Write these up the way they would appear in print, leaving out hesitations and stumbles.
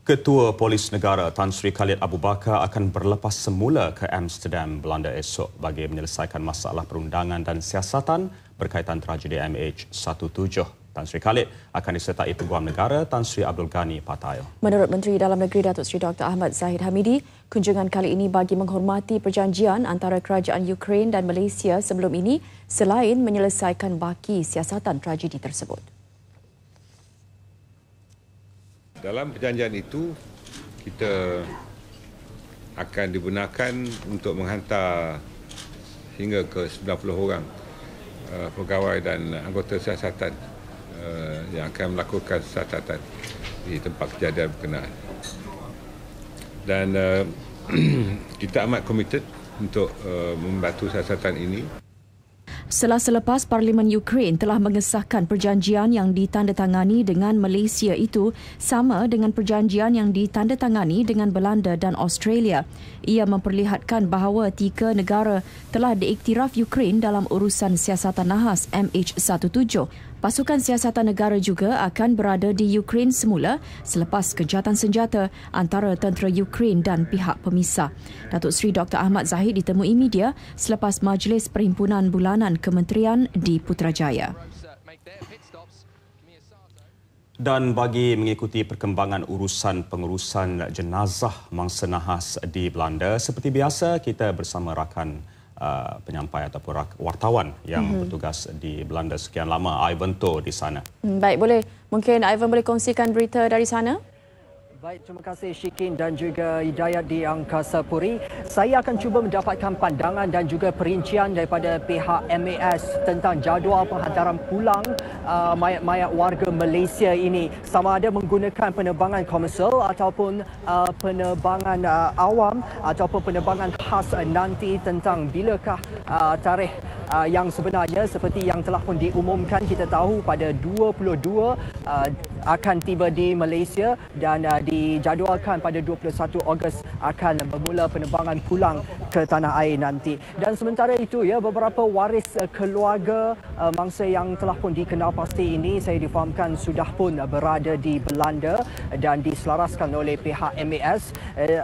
Ketua Polis Negara Tan Sri Khalid Abu Bakar akan berlepas semula ke Amsterdam, Belanda esok bagi menyelesaikan masalah perundangan dan siasatan berkaitan tragedi MH17. Tan Sri Khalid akan disertai Peguam Negara Tan Sri Abdul Ghani Patail. Menurut Menteri Dalam Negeri Datuk Seri Dr. Ahmad Zahid Hamidi, kunjungan kali ini bagi menghormati perjanjian antara kerajaan Ukraine dan Malaysia sebelum ini selain menyelesaikan baki siasatan tragedi tersebut. Dalam perjanjian itu, kita akan digunakan untuk menghantar hingga ke 90 orang pegawai dan anggota siasatan yang akan melakukan siasatan di tempat kejadian berkenaan. Dan kita amat komited untuk membantu siasatan ini. Selepas Parlimen Ukraine telah mengesahkan perjanjian yang ditandatangani dengan Malaysia itu sama dengan perjanjian yang ditandatangani dengan Belanda dan Australia. Ia memperlihatkan bahawa tiga negara telah diiktiraf Ukraine dalam urusan siasatan nahas MH17. Pasukan siasatan negara juga akan berada di Ukraine semula selepas kejahatan senjata antara tentera Ukraine dan pihak pemisah. Datuk Seri Dr. Ahmad Zahid ditemui media selepas Majlis Perhimpunan Bulanan Kementerian di Putrajaya. Dan bagi mengikuti perkembangan urusan pengurusan jenazah mangsa nahas di Belanda, seperti biasa kita bersama rakan penyampai ataupun wartawan yang bertugas di Belanda sekian lama, Ivan To di sana. Baik, mungkin Ivan boleh kongsikan berita dari sana? Baik, terima kasih Shikin dan juga Hidayat di Angkasa Puri. Saya akan cuba mendapatkan pandangan dan juga perincian daripada pihak MAS tentang jadual penghantaran pulang mayat-mayat warga Malaysia ini. Sama ada menggunakan penerbangan komersial ataupun penerbangan awam ataupun penerbangan khas nanti, tentang bilakah tarikh yang sebenarnya seperti yang telah pun diumumkan. Kita tahu pada 22 akan tiba di Malaysia dan dijadualkan pada 21 Ogos akan bermula penerbangan pulang ke tanah air nanti. Dan sementara itu, ya, beberapa waris keluarga mangsa yang telah pun dikenal pasti ini saya difahamkan sudah pun berada di Belanda dan diselaraskan oleh pihak MAS.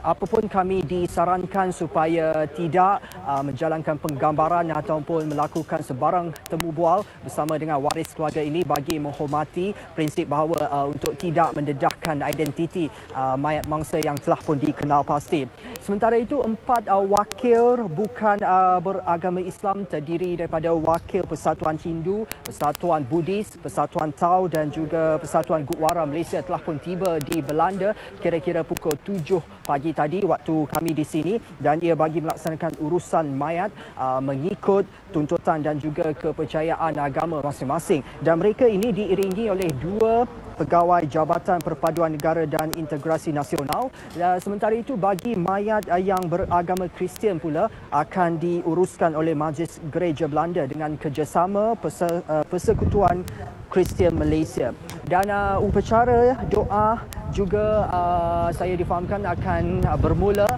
Apapun kami disarankan supaya tidak menjalankan penggambaran ataupun melakukan sebarang temu bual bersama dengan waris keluarga ini bagi menghormati prinsip bahawa untuk tidak mendedahkan identiti mayat mangsa yang telah pun dikenal pasti. Sementara itu, 4 wakil bukan beragama Islam terdiri daripada wakil Persatuan Hindu, Persatuan Buddhis, Persatuan Tao dan juga Persatuan Gurdwara Malaysia telah pun tiba di Belanda kira-kira pukul 7 pagi tadi waktu kami di sini, dan ia bagi melaksanakan urusan mayat mengikut tuntutan dan juga kepercayaan agama masing-masing. Dan mereka ini diiringi oleh 2 pegawai Jabatan Perpaduan Negara dan Integrasi Nasional. Sementara itu, bagi mayat yang beragama Kristian pula akan diuruskan oleh Majlis Gereja Belanda dengan kerjasama Persekutuan Kristian Malaysia. Dan upacara doa juga saya difahamkan akan bermula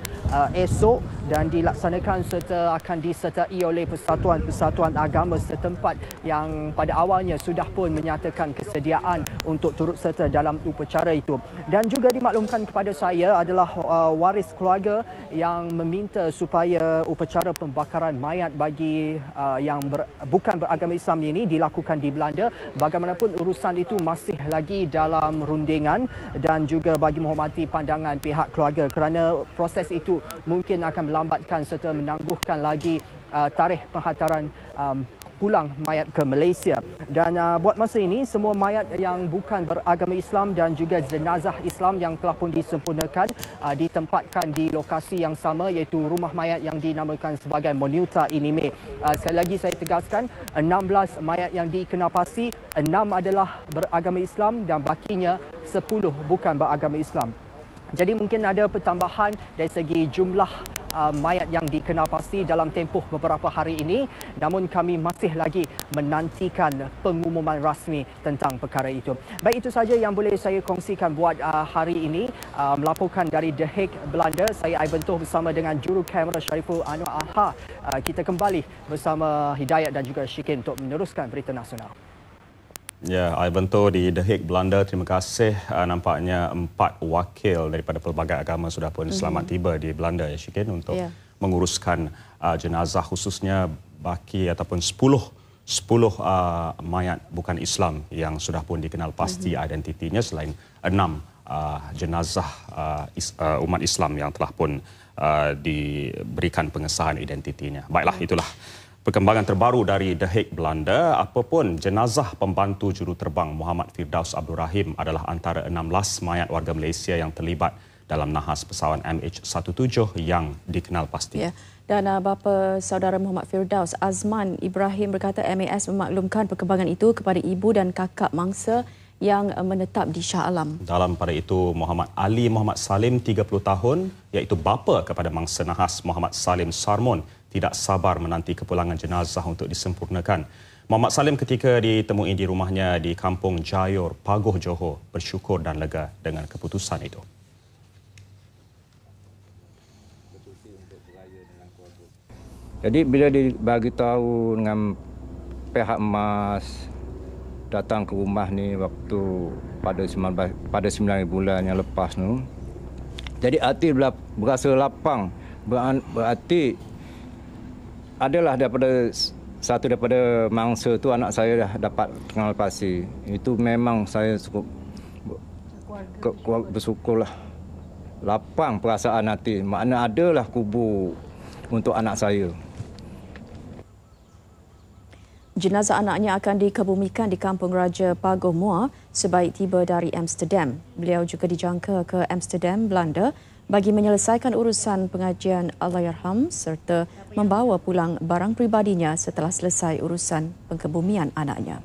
esok dan dilaksanakan serta akan disertai oleh persatuan-persatuan agama setempat yang pada awalnya sudah pun menyatakan kesediaan untuk turut serta dalam upacara itu. Dan juga dimaklumkan kepada saya adalah waris keluarga yang meminta supaya upacara pembakaran mayat bagi yang bukan beragama Islam ini dilakukan di Belanda. Bagaimanapun urusan itu masih lagi dalam rundingan dan juga bagi menghormati pandangan pihak keluarga, kerana proses itu mungkin akan melambatkan serta menangguhkan lagi tarikh penghantaran pulang mayat ke Malaysia. Dan buat masa ini, semua mayat yang bukan beragama Islam dan juga jenazah Islam yang telah pun disempurnakan ditempatkan di lokasi yang sama, iaitu rumah mayat yang dinamakan sebagai Monuta Inime. Sekali lagi saya tegaskan, 16 mayat yang dikenal pasti, 6 adalah beragama Islam dan bakinya 10 bukan beragama Islam. Jadi mungkin ada pertambahan dari segi jumlah mayat yang dikenal pasti dalam tempoh beberapa hari ini, namun kami masih lagi menantikan pengumuman rasmi tentang perkara itu. Baik, itu saja yang boleh saya kongsikan buat hari ini. Melaporkan dari The Hague, Belanda, saya Ivan To bersama dengan juru kamera Syariful Anwar Aha. Kita kembali bersama Hidayat dan juga Shikin untuk meneruskan berita nasional. Ya, Ivanto di The Hague, Belanda. Terima kasih. Nampaknya 4 wakil daripada pelbagai agama sudah pun selamat tiba di Belanda, ya Syikin, untuk menguruskan jenazah, khususnya baki ataupun 10 mayat bukan Islam yang sudah pun dikenal pasti identitinya, selain 6 jenazah umat Islam yang telah pun diberikan pengesahan identitinya. Baiklah, itulah perkembangan terbaru dari The Hague, Belanda. Apapun, jenazah pembantu juruterbang Muhammad Firdaus Abdul Rahim adalah antara 16 mayat warga Malaysia yang terlibat dalam nahas pesawat MH17 yang dikenal pasti. Ya. Dan bapa saudara Muhammad Firdaus, Azman Ibrahim, berkata MAS memaklumkan perkembangan itu kepada ibu dan kakak mangsa yang menetap di Shah Alam. Dalam pada itu, Muhammad Ali Muhammad Salim, 30 tahun, iaitu bapa kepada mangsa nahas Muhammad Salim Sarmon, tidak sabar menanti kepulangan jenazah untuk disempurnakan. Muhammad Salim ketika ditemui di rumahnya di Kampung Jayor, Pagoh, Johor, bersyukur dan lega dengan keputusan itu. Jadi bila dibagi tahu dengan pihak MAS datang ke rumah ni waktu pada 9 bulan yang lepas tu, jadi hati berasa lapang, berarti adalah daripada mangsa tu anak saya dah dapat kenal pasti. Itu memang saya cukup bersyukurlah. Lapang perasaan hati. Makna adalah kubur untuk anak saya. Jenazah anaknya akan dikebumikan di Kampung Raja Pagoh Muar sebaik tiba dari Amsterdam. Beliau juga dijangka ke Amsterdam, Belanda bagi menyelesaikan urusan pengajian Allahyarham serta membawa pulang barang pribadinya setelah selesai urusan pengkebumian anaknya.